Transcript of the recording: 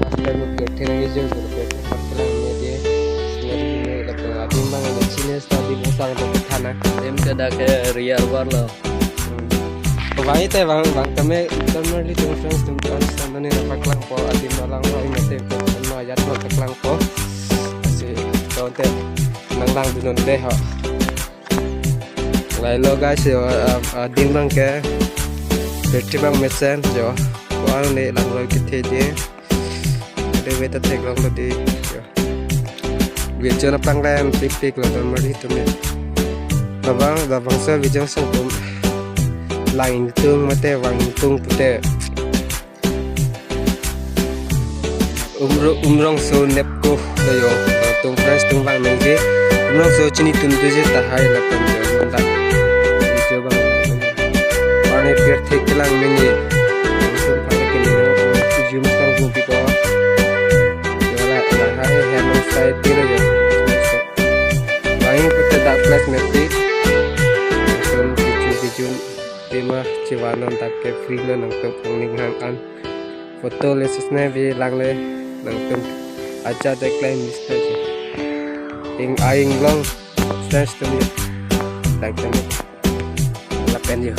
hasta lo que tiene que yo porque hasta la media sebenarnya kalau abis bang ada Cina tadi butang untuk tanah em ke da ke real war lo bang itu bang kami di friends tempat sama nih paklang po abis malang lo ini teh no ayat no paklang po si tahun teh nang di non deh ho lại lo guys yo ding bang ke Betri bang mesen jo Kuang ni lang lo kita dia ada weta tek lang lo di jo video na pang ren pik lo dan mari tu me babang sa video sang tum lain tung mate wang tung pute umrong so nep ko yo tung fresh tung bang nengge umrong so chini tum tu je tahai la kan jo manda video bang Pane pier thek lang mini tum phane ke ni zoom sang tum pi ko yo la hai hand side tiro yo bang pute da flash metti tum video tema ciwanon tak ke free na nang tum ning hang an foto leses ne bi lang le nang tum acha de claim mister ing aing long sense to me tak tum la pen yo